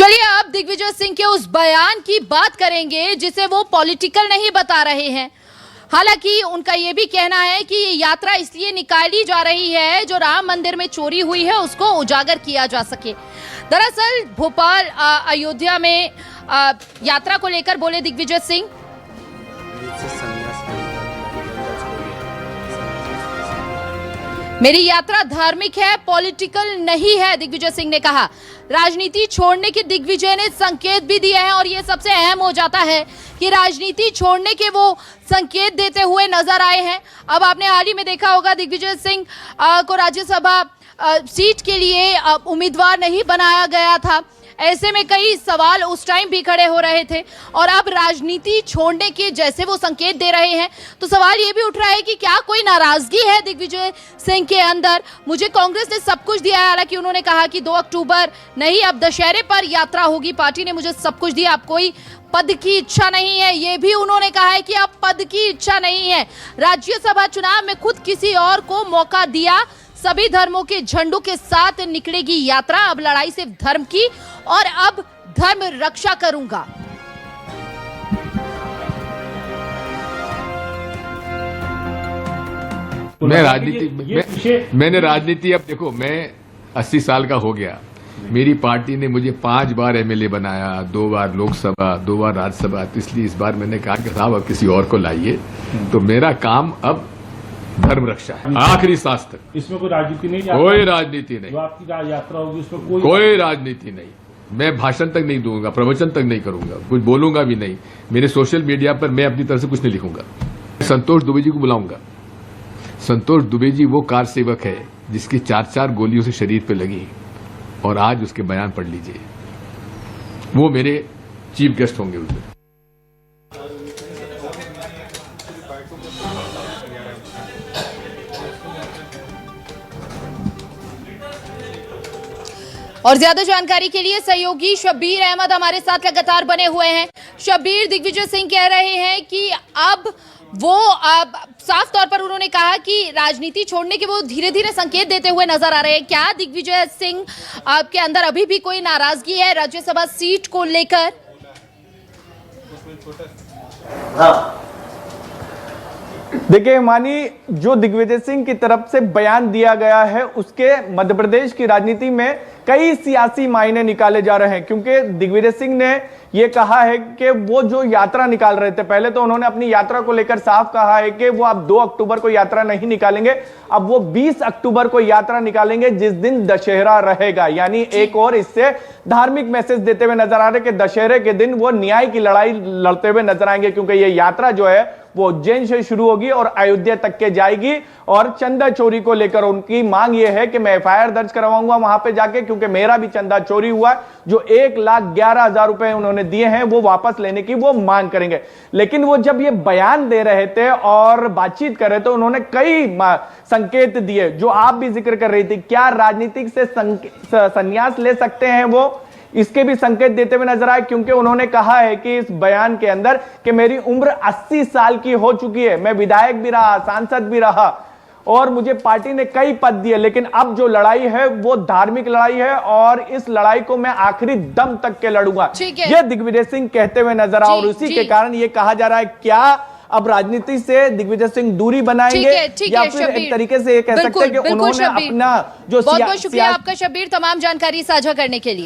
चलिए अब दिग्विजय सिंह के उस बयान की बात करेंगे जिसे वो पॉलिटिकल नहीं बता रहे हैं। हालांकि उनका ये भी कहना है कि ये यात्रा इसलिए निकाली जा रही है जो राम मंदिर में चोरी हुई है उसको उजागर किया जा सके। दरअसल भोपाल अयोध्या में यात्रा को लेकर बोले दिग्विजय सिंह, मेरी यात्रा धार्मिक है, पॉलिटिकल नहीं है। दिग्विजय सिंह ने कहा राजनीति छोड़ने के दिग्विजय ने संकेत भी दिए हैं और ये सबसे अहम हो जाता है कि राजनीति छोड़ने के वो संकेत देते हुए नजर आए हैं। अब आपने हाल ही में देखा होगा दिग्विजय सिंह को राज्यसभा सीट के लिए उम्मीदवार नहीं बनाया गया था। ऐसे में कई सवाल उस टाइम भी खड़े हो रहे थे और अब राजनीति छोड़ने के जैसे वो संकेत दे रहे हैं तो सवाल ये भी उठ रहा है कि क्या कोई नाराजगी है दिग्विजय सिंह के अंदर। मुझे कांग्रेस ने सब कुछ दिया है, हालांकि उन्होंने कहा कि 2 अक्टूबर नहीं अब दशहरे पर यात्रा होगी, पार्टी ने मुझे सब कुछ दिया, अब कोई पद की इच्छा नहीं है। ये भी उन्होंने कहा है कि अब पद की इच्छा नहीं है। राज्यसभा चुनाव में खुद किसी और को मौका दिया, सभी धर्मों के झंडों के साथ निकलेगी यात्रा, अब लड़ाई सिर्फ धर्म की और अब धर्म रक्षा करूंगा। मैंने राजनीति अब देखो, मैं 80 साल का हो गया। मेरी पार्टी ने मुझे 5 बार एमएलए बनाया, 2 बार लोकसभा, 2 बार राज्यसभा, तो इसलिए इस बार मैंने कहा कि साहब अब किसी और को लाइए। तो मेरा काम अब धर्म रक्षा है, आखिरी सांस तक। इसमें कोई राजनीति नहीं, कोई राजनीति नहीं। जो आपकी यात्रा होगी उसमें कोई राजनीति नहीं। मैं भाषण तक नहीं दूंगा, प्रवचन तक नहीं करूंगा, कुछ बोलूंगा भी नहीं। मेरे सोशल मीडिया पर मैं अपनी तरफ से कुछ नहीं लिखूंगा। संतोष दुबे जी को बुलाऊंगा। संतोष दुबे जी वो कार सेवक है जिसकी 4-4 गोलियों से शरीर पे लगी और आज उसके बयान पढ़ लीजिए। वो मेरे चीफ गेस्ट होंगे उस दिन। और ज्यादा जानकारी के लिए सहयोगी शब्बीर अहमद हमारे साथ लगातार बने हुए हैं। शब्बीर, दिग्विजय सिंह कह रहे हैं कि अब वो साफ तौर पर उन्होंने कहा कि राजनीति छोड़ने के वो धीरे धीरे संकेत देते हुए नजर आ रहे हैं। क्या दिग्विजय सिंह के अंदर अभी भी कोई नाराजगी है राज्यसभा सीट को लेकर? हाँ, देखिए मानी, जो दिग्विजय सिंह की तरफ से बयान दिया गया है उसके मध्य प्रदेश की राजनीति में कई सियासी मायने निकाले जा रहे हैं, क्योंकि दिग्विजय सिंह ने यह कहा है कि वो जो यात्रा निकाल रहे थे, पहले तो उन्होंने अपनी यात्रा को लेकर साफ कहा है कि वो अब 2 अक्टूबर को यात्रा नहीं निकालेंगे, अब वो 20 अक्टूबर को यात्रा निकालेंगे जिस दिन दशहरा रहेगा। यानी एक और इससे धार्मिक मैसेज देते हुए नजर आ रहे कि दशहरे के दिन वो न्याय की लड़ाई लड़ते हुए नजर आएंगे, क्योंकि ये यात्रा जो है वो उज्जैन से शुरू होगी और अयोध्या तक के जाएगी। और चंदा चोरी को लेकर उनकी मांग ये है कि मैं एफआईआर दर्ज करवाऊंगा वहां पे जाके, क्योंकि मेरा भी चंदा चोरी हुआ। जो 1,11,000 रुपए उन्होंने दिए हैं वो वापस लेने की वो मांग करेंगे। लेकिन वो जब ये बयान दे रहे थे और बातचीत कर रहे थे, उन्होंने कई संकेत दिए जो आप भी जिक्र कर रही थी। क्या राजनीतिक से संन्यास ले सकते हैं वो, इसके भी संकेत देते हुए नजर आए, क्योंकि उन्होंने कहा है कि इस बयान के अंदर कि मेरी उम्र 80 साल की हो चुकी है, मैं विधायक भी रहा, सांसद भी रहा और मुझे पार्टी ने कई पद दिए, लेकिन अब जो लड़ाई है वो धार्मिक लड़ाई है और इस लड़ाई को मैं आखिरी दम तक के लड़ूंगा, ये दिग्विजय सिंह कहते हुए नजर आए। और उसी के कारण ये कहा जा रहा है क्या अब राजनीति से दिग्विजय सिंह दूरी बनाएंगे या फिर एक तरीके से ये कह सकते हैं कि उन्होंने अपना जो बहुत बहुत शुक्रिया आपका शब्बीर, तमाम जानकारी साझा करने के लिए।